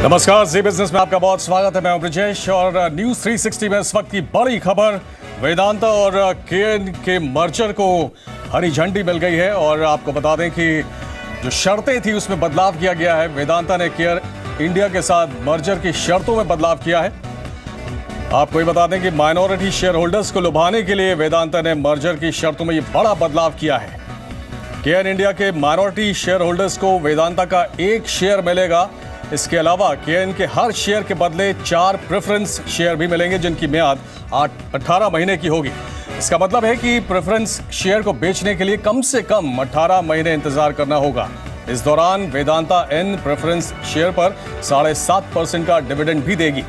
नमस्कार, जी बिजनेस में आपका बहुत स्वागत है। मैं हूं ब्रिजेश और न्यूज 360 में इस वक्त की बड़ी खबर, वेदांता और केएन के मर्जर को हरी झंडी मिल गई है। और आपको बता दें कि जो शर्तें थी उसमें बदलाव किया गया है। वेदांता ने केयर इंडिया के साथ मर्जर की शर्तों में बदलाव किया है। आपको ये बता दें कि माइनॉरिटी शेयर होल्डर्स को लुभाने के लिए वेदांता ने मर्जर की शर्तों में ये बड़ा बदलाव किया है। केयर इंडिया के माइनॉरिटी शेयर होल्डर्स को वेदांता का एक शेयर मिलेगा। इसके अलावा केएन के हर शेयर के बदले 4 प्रेफरेंस शेयर भी मिलेंगे, जिनकी मियाद 18 महीने की होगी। इसका मतलब है कि प्रेफरेंस शेयर को बेचने के लिए कम से कम 18 महीने इंतजार करना होगा। इस दौरान वेदांता इन प्रेफरेंस शेयर पर 7.5% का डिविडेंड भी देगी।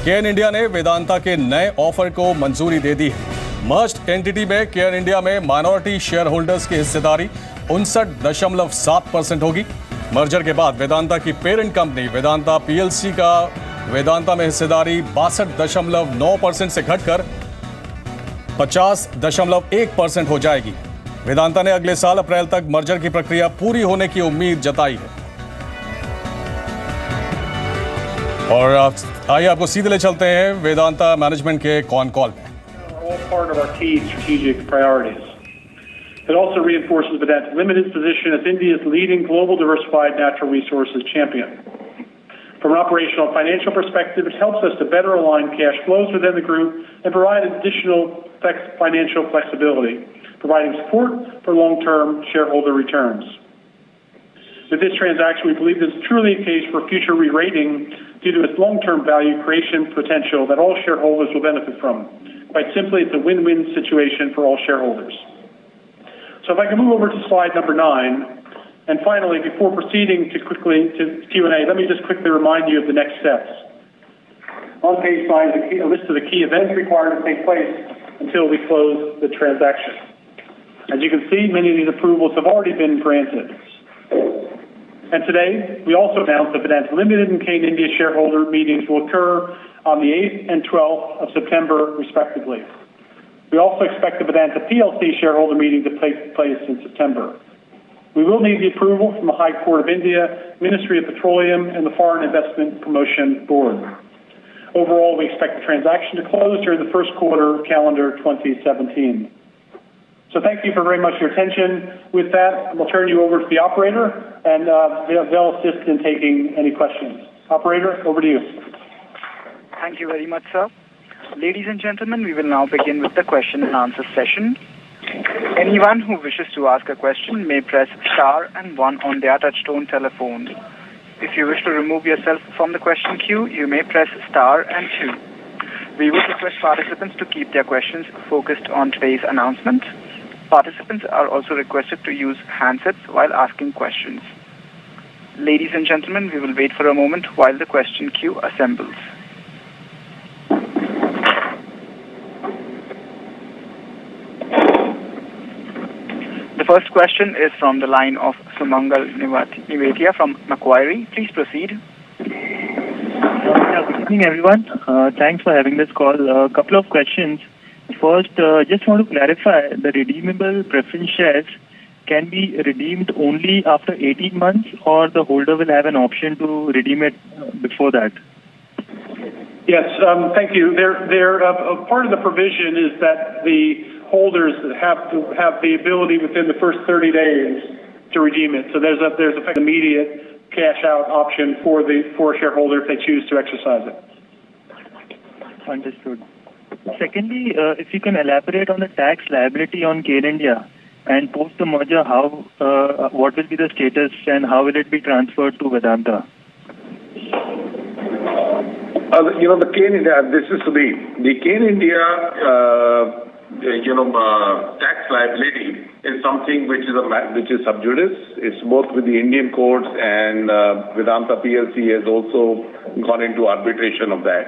केएन इंडिया ने वेदांता के नए ऑफर को मंजूरी दे दी है। मर्ज्ड एंटिटी में केयर इंडिया में माइनॉरिटी शेयर होल्डर्स की हिस्सेदारी 59.7% होगी। मर्जर के बाद वेदांता की पेरेंट कंपनी वेदांता पीएलसी का वेदांता में हिस्सेदारी 62.9% से घटकर 50.1% हो जाएगी। वेदांता ने अगले साल अप्रैल तक मर्जर की प्रक्रिया पूरी होने की उम्मीद जताई है। और आइए आपको सीधे ले चलते हैं वेदांता मैनेजमेंट के कॉन कॉल में। It also reinforces Vedanta Limited's position as India's leading global diversified natural resources champion. From an operational and financial perspective, it helps us to better align cash flows within the group and provide additional financial flexibility, providing support for long-term shareholder returns. With this transaction, we believe this is truly a case for future re-rating due to its long-term value creation potential that all shareholders will benefit from. Quite simply, it's a win-win situation for all shareholders. So if I can move over to slide number 9, and finally, before proceeding to Q&A, let me just quickly remind you of the next steps. On page 9 is a list of the key events required to take place until we close the transaction. As you can see, many of these approvals have already been granted. And today, we also announced that Vedanta Limited and Kane India shareholder meetings will occur on the 8th and 12th of September, respectively. We also expect the Vedanta PLC shareholder meeting to take place in September. We will need the approval from the High Court of India, Ministry of Petroleum, and the Foreign Investment Promotion Board. Overall, we expect the transaction to close during the first quarter of calendar 2017. So thank you for very much your attention. With that, we'll turn you over to the operator, and they'll assist in taking any questions. Operator, over to you. Thank you very much, sir. Ladies and gentlemen, we will now begin with the question and answer session. Anyone who wishes to ask a question may press star and 1 on their touchtone telephone. If you wish to remove yourself from the question queue, you may press star and 2. We would request participants to keep their questions focused on today's announcement. Participants are also requested to use handsets while asking questions. Ladies and gentlemen, we will wait for a moment while the question queue assembles. The first question is from the line of Sumangal Nevatia from Macquarie. Please proceed. Good evening, everyone. Thanks for having this call. A couple of questions. First, just want to clarify, the redeemable preference shares can be redeemed only after 18 months, or the holder will have an option to redeem it before that? Yes, thank you. Part of the provision is that the holders have to have the ability within the first 30 days to redeem it. So there's an immediate cash out option for a shareholder if they choose to exercise it. Understood. Secondly, if you can elaborate on the tax liability on Kane India and post the merger, what will be the status and how will it be transferred to Vedanta? The Kane India, this is the Kane India, tax liability is something which is sub judice. It's both with the Indian courts, and Vedanta PLC has also gone into arbitration of that.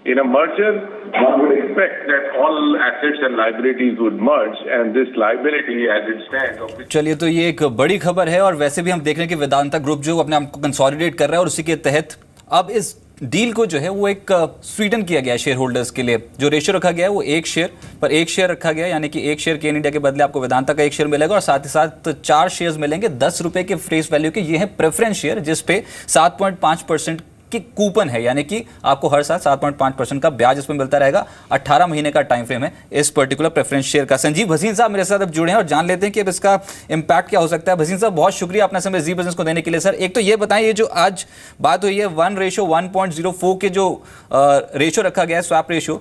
In a merger, one would expect that all assets and liabilities would merge, and this liability as it stands. चलिए, तो ये एक बड़ी खबर है और वैसे भी हम देख रहे हैं कि वेदांता ग्रुप जो अपने आप को कंसोलिडेट कर रहा है और उसी के तहत अब इस डील को जो है वो एक स्वीटन किया गया है शेयर होल्डर्स के लिए। जो रेशियो रखा गया है वो एक शेयर रखा गया है, यानी कि एक शेयर केन इंडिया के बदले आपको वेदांता का एक शेयर मिलेगा और साथ ही साथ 4 शेयर्स मिलेंगे 10 रुपए के फेस वैल्यू के। ये है प्रेफरेंस शेयर जिस पे 7.5% कि कूपन है, यानी कि आपको हर साल 7.5% का ब्याज इसमें मिलता रहेगा। 18 महीने का टाइम फ्रेम है इस पर्टिकुलर प्रेफरेंस शेयर का। संजीव भसीन साहब मेरे साथ अब जुड़े हैं और जान लेते हैं कि अब इसका इम्पैक्ट क्या हो सकता है। भसीन साहब बहुत शुक्रिया अपना समय जी बिजनेस को देने के लिए। सर एक तो ये बताएं, ये जो आज बात हुई है 1:1.04 के जो रेशो रखा गया है, स्वैप रेशो,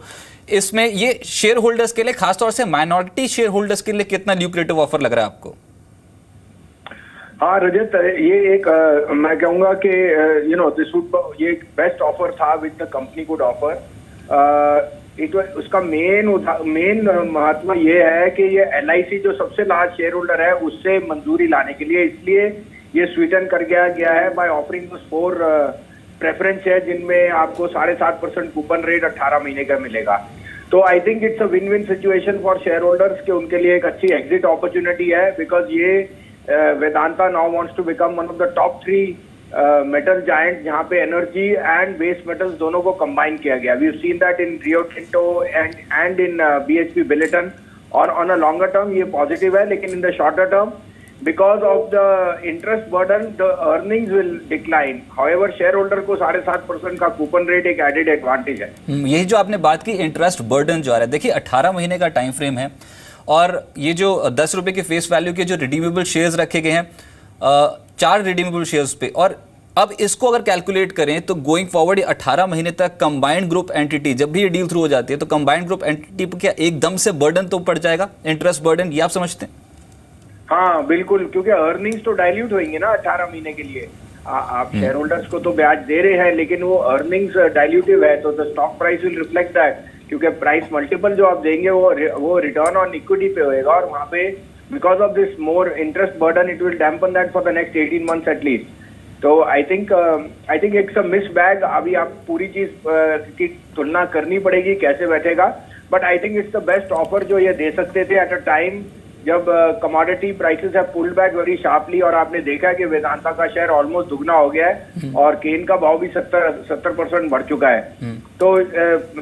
इसमें ये शेयर होल्डर्स के लिए, खासतौर से माइनॉरिटी शेयर होल्डर्स के लिए कितना ल्यूक्रेटिव ऑफर लग रहा है आपको? हाँ रजत, ये एक मैं कहूंगा कि ये एक बेस्ट ऑफर था with the company could offer. उसका मेन महत्व ये है कि ये LIC जो सबसे लार्ज शेयर होल्डर है उससे मंजूरी लाने के लिए, इसलिए ये स्वीटन कर गया है बाय ऑफरिंग 4 प्रेफरेंस है जिनमें आपको 7.5% कूपन रेट 18 महीने का मिलेगा। तो I think it's a win win situation for share holders कि उनके लिए एक अच्छी एग्जिट अपॉर्चुनिटी है, बिकॉज ये Vedanta now wants to become one of the top 3 metal giants जहाँ पे एनर्जी एंड बेस मेटल्स दोनों को कंबाइन किया गया। We have seen that in Rio Tinto and in BHP Billiton। और ऑन अ लॉन्गर टर्म ये positive है, लेकिन in the shorter term because of the interest burden the earnings will decline. However share holder को 7.5% का coupon rate एक added advantage है। यही जो आपने बात की इंटरेस्ट बर्डन जो आ रहा है, देखिए 18 महीने का टाइम फ्रेम है और ये जो 10 रुपए के फेस वैल्यू के जो रिडीमेबल शेयर्स रखे गए हैं 4 रिडीमेबल शेयर्स पे, और अब इसको अगर कैलकुलेट करें तो गोइंग फॉरवर्ड 18 महीने तक कंबाइंड ग्रुप एंटिटी, जब भी ये डील थ्रू हो जाती है तो कंबाइंड ग्रुप एंटिटी पर क्या एकदम से बर्डन तो पड़ जाएगा, इंटरेस्ट बर्डन, ये आप समझते हैं? हाँ बिल्कुल, क्योंकि अर्निंग्स तो डाइल्यूट होंगे ना 18 महीने के लिए। आप शेयर होल्डर्स को तो ब्याज दे रहे हैं, लेकिन वो अर्निंग्स डाइल्यूटिव है, तो the stock price will reflect that, क्योंकि प्राइस मल्टीपल जो आप देंगे वो रिटर्न ऑन इक्विटी पे होएगा, और वहाँ पे because of this more interest burden it will dampen that for the next 18 months at least. तो I think it's a mixed bag. अभी आप पूरी चीज की तुलना करनी पड़ेगी कैसे बैठेगा, but I think it's the best offer जो ये दे सकते थे एट अ टाइम जब कमोडिटी प्राइसेस है पुल्ड बैक वेरी शार्पली, और आपने देखा है कि वेदांता का शेयर ऑलमोस्ट दुगना हो गया है और केन का भाव भी 70% बढ़ चुका है। तो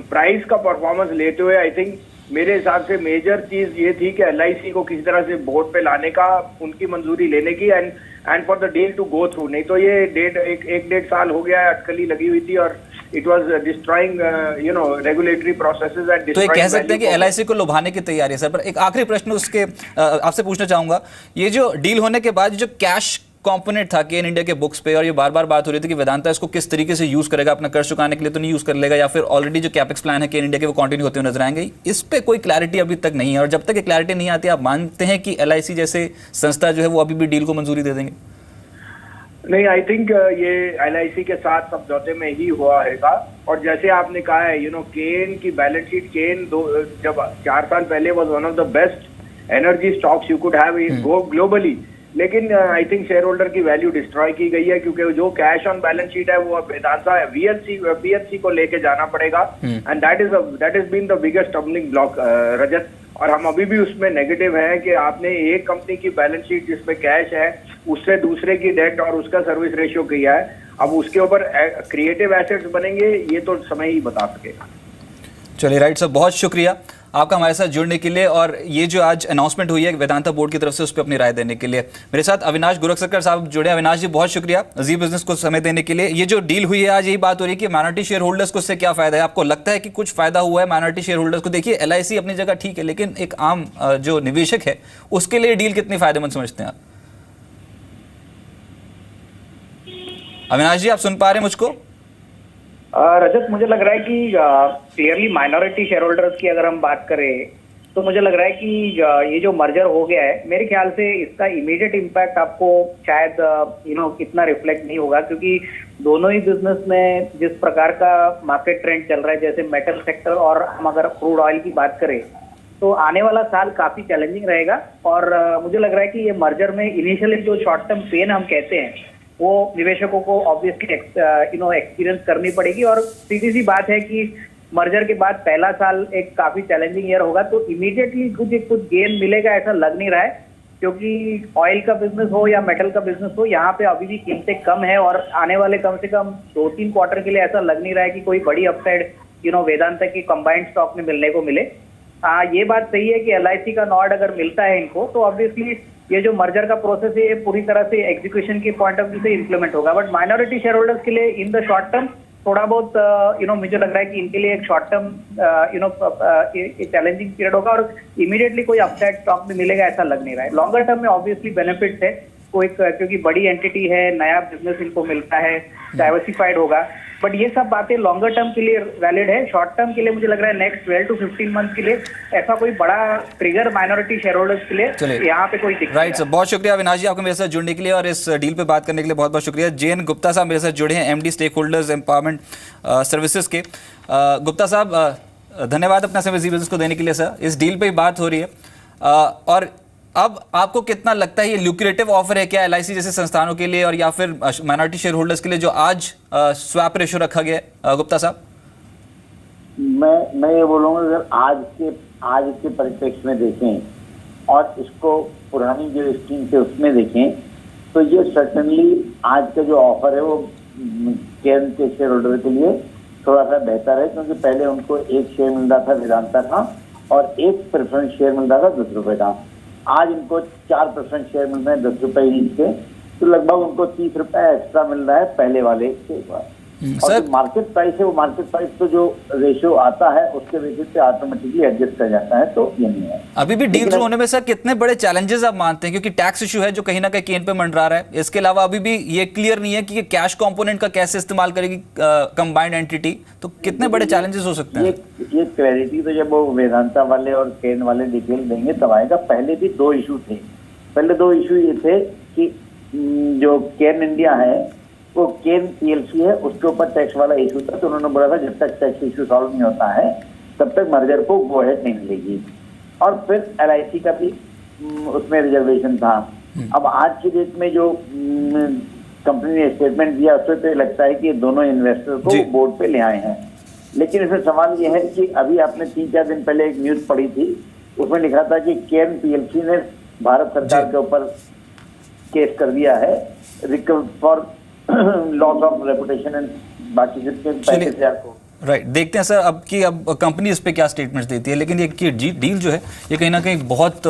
प्राइस का परफॉर्मेंस लेते हुए आई थिंक मेरे हिसाब से मेजर चीज ये थी कि LIC को किसी तरह से बोर्ड पे लाने का, उनकी मंजूरी लेने की, and for the deal to go through. नहीं तो ये एक डेढ़ साल हो गया है अटकली लगी हुई थी और it was destroying regulatory processes and. तो ये कह सकते हैं कि LIC को लुभाने की तैयारी है। सर पर एक आखिरी प्रश्न उसके आपसे पूछना चाहूंगा, ये जो डील होने के बाद जो कैश कंपोनेंट था केन इंडिया के बुक्स पे, और ये बार बार बात हो रही थी कि वेदांता इसको किस तरीके से यूज करेगा, अपना कर्ज चुकाने के लिए तो नहीं यूज कर लेगा, या फिर ऑलरेडी जो कैपेक्स प्लान है केन इंडिया के वो कंटिन्यू होते हुए नजर आएंगे, इस पे कोई क्लैरिटी अभी तक नहीं है। और जब तक ये क्लैरिटी नहीं आती, आप मानते हैं कि LIC जैसे संस्था जो है वो अभी भी डील को मंजूरी दे देंगे? नहीं, आई थिंक ये LIC के साथ समझौते में ही हुआ रहेगा। और जैसे आपने कहा है केन की बैलेंस शीट, केन जब 4 साल पहले was one of the best energy stocks you could have globally, लेकिन आई थिंक शेयर होल्डर की वैल्यू डिस्ट्रॉय की गई है, क्योंकि जो कैश ऑन बैलेंस शीट है वो वेदांता PLC को लेके जाना पड़ेगा, and that is been the biggest stumbling block Rajat. और हम अभी भी उसमें नेगेटिव है कि आपने एक कंपनी की बैलेंस शीट जिसमें कैश है उससे दूसरे की डेट और उसका सर्विस रेशियो किया है, अब उसके ऊपर क्रिएटिव एसेट्स बनेंगे, ये तो समय ही बता सकेगा। चलिए राइट सर, बहुत शुक्रिया आपका हमारे साथ जुड़ने के लिए, और ये जो आज अनाउंसमेंट हुई है वेदांता बोर्ड की तरफ से उस पर अपनी राय देने के लिए। मेरे साथ अविनाश गोरखसरकर साहब जुड़े। अविनाश जी बहुत शुक्रिया जी बिजनेस को समय देने के लिए। ये जो डील हुई है आज, यही बात हो रही है कि माइनॉरिटी शेयर होल्डर्स को इससे क्या फायदा है? आपको लगता है कि कुछ फायदा हुआ है माइनॉरिटी शेयर होल्डर्स को? देखिए LIC अपनी जगह ठीक है, लेकिन एक आम जो निवेशक है उसके लिए डील कितनी फायदेमंद समझते हैं आप? अविनाश जी आप सुन पा रहे हैं मुझको? रजत, मुझे लग रहा है कि क्लियरली माइनॉरिटी शेयर होल्डर्स की अगर हम बात करें तो मुझे लग रहा है कि ये जो मर्जर हो गया है, मेरे ख्याल से इसका इमीडिएट इम्पैक्ट आपको शायद इतना रिफ्लेक्ट नहीं होगा, क्योंकि दोनों ही बिजनेस में जिस प्रकार का मार्केट ट्रेंड चल रहा है, जैसे मेटल सेक्टर और हम अगर क्रूड ऑयल की बात करें, तो आने वाला साल काफी चैलेंजिंग रहेगा। और मुझे लग रहा है कि ये मर्जर में इनिशियली जो शॉर्ट टर्म पेन हम कहते हैं वो निवेशकों को ऑब्वियसली एक्सपीरियंस करनी पड़ेगी। और सीधी सी बात है कि मर्जर के बाद पहला साल एक काफी चैलेंजिंग ईयर होगा, तो इमीडिएटली कुछ गेन मिलेगा ऐसा लग नहीं रहा है, क्योंकि ऑयल का बिजनेस हो या मेटल का बिजनेस हो, यहाँ पे अभी भी कीमतें कम है, और आने वाले कम से कम 2-3 क्वार्टर के लिए ऐसा लग नहीं रहा है कि कोई बड़ी अपसाइड वेदांता की कंबाइंड स्टॉक में मिलने को मिले। ये बात सही है कि LIC का नॉड अगर मिलता है इनको, तो ऑब्वियसली ये जो मर्जर का प्रोसेस है ये पूरी तरह से एग्जीक्यूशन के पॉइंट ऑफ व्यू से इम्प्लीमेंट होगा। बट माइनॉरिटी शेयर होल्डर्स के लिए इन द शॉर्ट टर्म थोड़ा बहुत मुझे लग रहा है कि इनके लिए एक शॉर्ट टर्म चैलेंजिंग पीरियड होगा और इमीडिएटली कोई अपसाइड स्टॉक में मिलेगा ऐसा लग नहीं रहा है। लॉन्गर टर्म में ऑब्वियसली बेनिफिट्स है, कोई क्योंकि बड़ी एंटिटी है, नया बिजनेस इनको मिलता है, डाइवर्सिफाइड होगा। बट ये सब बातें लॉन्गर टर्म के लिए वैलिड है। शॉर्ट टर्म के लिए मुझे लग रहा है नेक्स्ट 12 to 15 मंथ के लिए ऐसा कोई बड़ा ट्रिगर माइनॉरिटी शेयर होल्डर्स के लिए यहाँ पे कोई दिक्कत राइट सर, बहुत शुक्रिया अविनाश जी आपको मेरे साथ जुड़ने के लिए और इस डील पे बात करने के लिए बहुत बहुत शुक्रिया। जेएन गुप्ता साहब मेरे साथ जुड़े हैं, MD stake holders empowerment services के। गुप्ता साहब धन्यवाद अपना समय जी बिजनेस को देने के लिए। सर इस डील पे ही बात हो रही है और अब आपको कितना लगता है ये ल्यूक्रेटिव ऑफर है क्या एलआईसी जैसे संस्थानों के लिए और या फिर माइनॉरिटी शेयर होल्डर्स के लिए जो आज स्वैप रेशो रखा गया है? गुप्ता साहब मैं ये बोलूँगा अगर आज के परिप्रेक्ष्य में देखें और इसको पुरानी जो स्कीम थे उसमें देखें तो ये सर्टनली आज का जो ऑफर है वो केएन के शेयर होल्डर के लिए थोड़ा सा बेहतर है, क्योंकि पहले उनको एक शेयर मिल रहा था वेदांता का और एक प्रेफरेंस शेयर मिल रहा था 10 रुपए का। आज इनको 4 प्रेफरेंस शेयर मिल रहे हैं 10 रुपए ईच के, तो लगभग उनको 30 रुपए एक्स्ट्रा मिल रहा है पहले वाले के बाद। और जो मार्केट प्राइस है वो मार्केट प्राइस तो जो रेशियो आता है उसके बेसिस पे ऑटोमेटिकली एडजस्ट कर जाता है, तो ये नहीं है। अभी भी डील होने में सर कितने बड़े चैलेंजेस आप मानते हैं, क्योंकि टैक्स इशू है जो कहीं ना कहीं केन पे मंडरा रहा है। इसके अलावा अभी भी ये क्लियर नहीं है कि कैश कंपोनेंट का कैसे इस्तेमाल करेगी कंबाइंड एंटिटी, तो कितने बड़े चैलेंजेस हो सकते हैं? ये क्लैरिटी तो जब वो वेदांता वाले और केन वाले डिटेल देंगे तब आएगा। पहले भी 2 इशू थे। पहले 2 इशू ये थे कि जो केन इंडिया है वो केन पीएलसी है, उसके ऊपर टैक्स वाला इशू था, तो उन्होंने बोला था जब तक टैक्स इशू सॉल्व नहीं होता है तब तक मर्जर को गो अहेड नहीं मिलेगी। और फिर एलआईसी का भी उसमें रिजर्वेशन था। अब आज की डेट में जो कंपनी ने स्टेटमेंट दिया उससे तो लगता है कि दोनों इन्वेस्टर को बोर्ड पे ले आए हैं। लेकिन इसमें सवाल ये है कि अभी आपने 3-4 दिन पहले एक न्यूज पढ़ी थी, उसमें लिखा था कि केन पीएलसी ने भारत सरकार के ऊपर केस कर दिया है for loss of reputation and बाकी जितने 35,000 को। राइट, देखते हैं सर अब कंपनी इस पे क्या स्टेटमेंट्स देती है। लेकिन ये डील जो है ये कहीं ना कहीं बहुत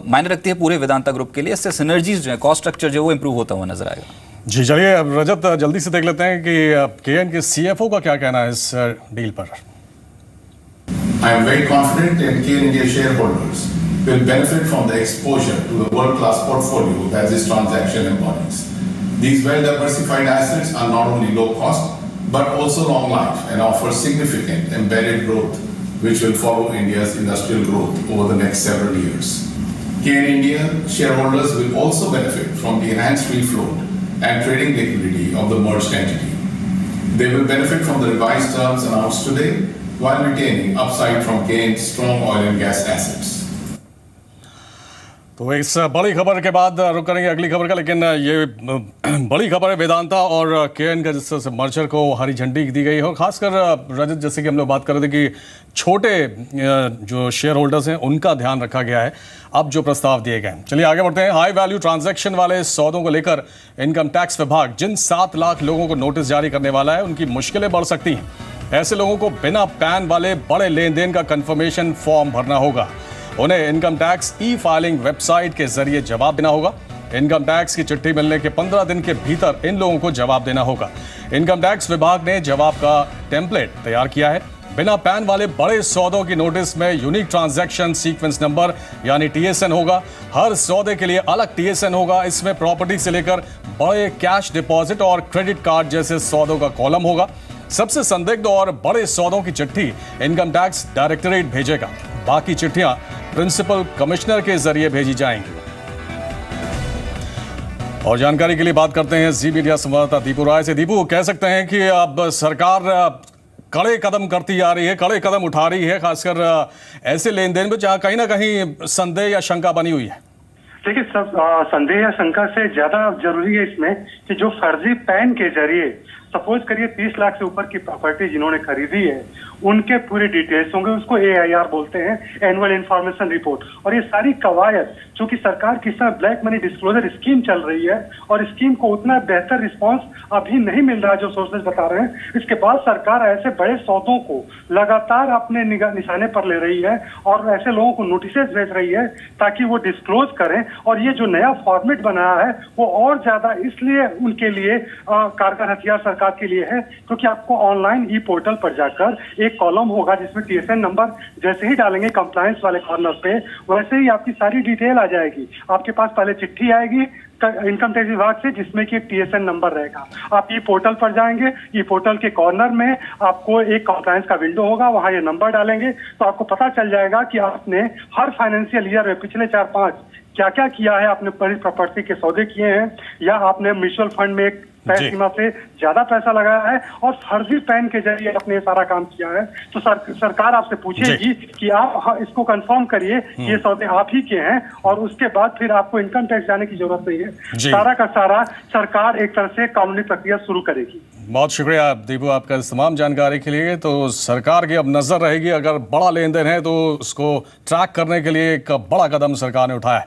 मायने रखती है पूरे वेदांता ग्रुप के लिए। इससे सिनर्जीज जो है, कॉस्ट स्ट्रक्चर जो है वो इंप्रूव होता हुआ नजर आएगा। जी चलिए अब रजत जल्दी से देख लेते हैं कि केएन के सीएफओ का क्या कहना है इस डील पर। I am very confident in KN India shareholders will benefit from the exposure to the world-class portfolio that this transaction embodies. These well-diversified assets are not only low cost, but also long life and offer significant embedded growth, which will follow India's industrial growth over the next several years. KN India shareholders will also benefit from the enhanced free float and trading liquidity of the merged entity. They will benefit from the revised terms announced today, while retaining upside from KN's strong oil and gas assets. तो इस बड़ी खबर के बाद रुक करेंगे अगली खबर का, लेकिन ये बड़ी खबर है वेदांता और केएन का जिस तरह से मर्जर को हरी झंडी दी गई है। और खासकर रजत जैसे कि हम लोग बात कर रहे थे कि छोटे जो शेयर होल्डर्स हैं उनका ध्यान रखा गया है अब जो प्रस्ताव दिए गए हैं। चलिए आगे बढ़ते हैं। हाई वैल्यू ट्रांजैक्शन वाले सौदों को लेकर इनकम टैक्स विभाग जिन 7 लाख लोगों को नोटिस जारी करने वाला है उनकी मुश्किलें बढ़ सकती हैं। ऐसे लोगों को बिना पैन वाले बड़े लेन देन का कंफर्मेशन फॉर्म भरना होगा। उन्हें income tax e filing website के जरिए जवाब देना होगा। इनकम टैक्स की चिट्ठी मिलने के 15 दिन के भीतर इन लोगों को जवाब देना होगा। इनकम टैक्स विभाग ने जवाब का टेम्पलेट तैयार किया है। बिना पैन वाले बड़े सौदों की नोटिस में यूनिक ट्रांजैक्शन सीक्वेंस नंबर यानी टीएसएन होगा। हर सौदे के लिए अलग टीएसएन होगा। इसमें प्रॉपर्टी से लेकर बड़े कैश डिपॉजिट और क्रेडिट कार्ड जैसे सौदों का कॉलम होगा। सबसे संदिग्ध और बड़े सौदों की चिट्ठी इनकम टैक्स डायरेक्टरेट भेजेगा। बाकी चिट्ठियां प्रिंसिपल कमिश्नर के जरिए भेजी जाएंगी। और जानकारी के लिए बात करते हैं जी मीडिया संवाददाता दीपू राय से। दीपू, कह सकते हैं कि अब सरकार कड़े कदम करती जा रही है, कड़े कदम उठा रही है, खासकर ऐसे लेन देन में जहां कहीं ना कहीं संदेह या शंका बनी हुई है। देखिए सब संदेह या शंका से ज्यादा जरूरी है इसमें कि जो फर्जी पैन के जरिए सपोज करिए 30 लाख से ऊपर की प्रॉपर्टी जिन्होंने खरीदी है उनके पूरे डिटेल्स होंगे, उसको AIR बोलते हैं, एनुअल इंफॉर्मेशन रिपोर्ट। और ये सारी कवायद जो कि सरकार की समय ब्लैक मनी डिस्क्लोजर स्कीम चल रही है और स्कीम को उतना बेहतर रिस्पांस अभी नहीं मिल रहा जो सोर्सेज बता रहे हैं। इसके बाद सरकार ऐसे बड़े सौदों को लगातार अपने निशाने पर ले रही है और ऐसे लोगों को नोटिसेस भेज रही है ताकि वो डिस्क्लोज करें। और ये जो नया फॉर्मेट बनाया है वो और ज्यादा इसलिए उनके लिए कारगर हथियार सरकार के लिए है क्योंकि आपको ऑनलाइन ई पोर्टल पर जाकर एक कॉलम होगा जिसमें TSN नंबर जैसे ही डालेंगे कंप्लायंस वाले कॉर्नर पे वैसे ही आपकी सारी डिटेल आ जाएगी। आपके पास पहले चिट्ठी आएगी इनकम टैक्स विभाग से जिसमें कि एक TSN नंबर रहेगा। आप ई पोर्टल पर जाएंगे, ई पोर्टल के कॉर्नर में आपको एक कंप्लायंस का विंडो होगा, वहां ये नंबर डालेंगे तो आपको पता चल जाएगा कि आपने हर फाइनेंशियल ईयर में पिछले 4-5 क्या क्या किया है। आपने बड़ी प्रॉपर्टी के सौदे किए हैं या आपने म्यूचुअल फंड में एक तय सीमा से ज्यादा पैसा लगाया है और फर्जी पैन के जरिए आपने सारा काम किया है। तो सरकार आपसे पूछेगी कि आप इसको कंफर्म करिए ये सौदे आप ही के हैं और उसके बाद फिर आपको इनकम टैक्स जाने की जरूरत नहीं है। सारा का सारा सरकार एक तरह से कानूनी प्रक्रिया शुरू करेगी। बहुत शुक्रिया दीपू आपका इस तमाम जानकारी के लिए। तो सरकार की अब नजर रहेगी, अगर बड़ा लेन देन है तो उसको ट्रैक करने के लिए एक बड़ा कदम सरकार ने उठाया है।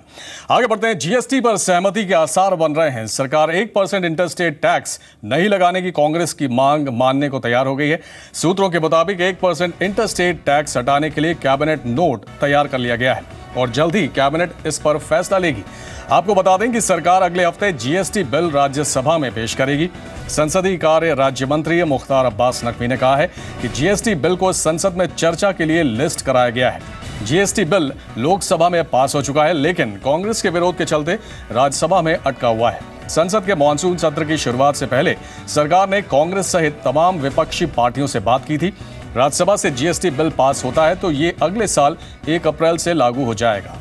आगे बढ़ते हैं। GST पर सहमति के आसार बन रहे हैं। सरकार 1% इंटरस्टेट टैक्स नहीं लगाने की कांग्रेस की मांग मानने को तैयार हो गई है। सूत्रों के मुताबिक 1% इंटरस्टेट टैक्स हटाने के लिए कैबिनेट नोट तैयार कर लिया गया है और जल्द ही कैबिनेट इस पर फैसला लेगी। आपको बता दें कि सरकार अगले हफ्ते GST बिल राज्यसभा में पेश करेगी। संसदीय कार्य राज्य मंत्री मुख्तार अब्बास नकवी ने कहा है कि GST बिल को संसद में चर्चा के लिए लिस्ट कराया गया है। GST बिल लोकसभा में पास हो चुका है लेकिन कांग्रेस के विरोध के चलते राज्यसभा में अटका हुआ है। संसद के मॉनसून सत्र की शुरुआत से पहले सरकार ने कांग्रेस सहित तमाम विपक्षी पार्टियों से बात की थी। राज्यसभा से GST बिल पास होता है तो ये अगले साल 1 अप्रैल से लागू हो जाएगा।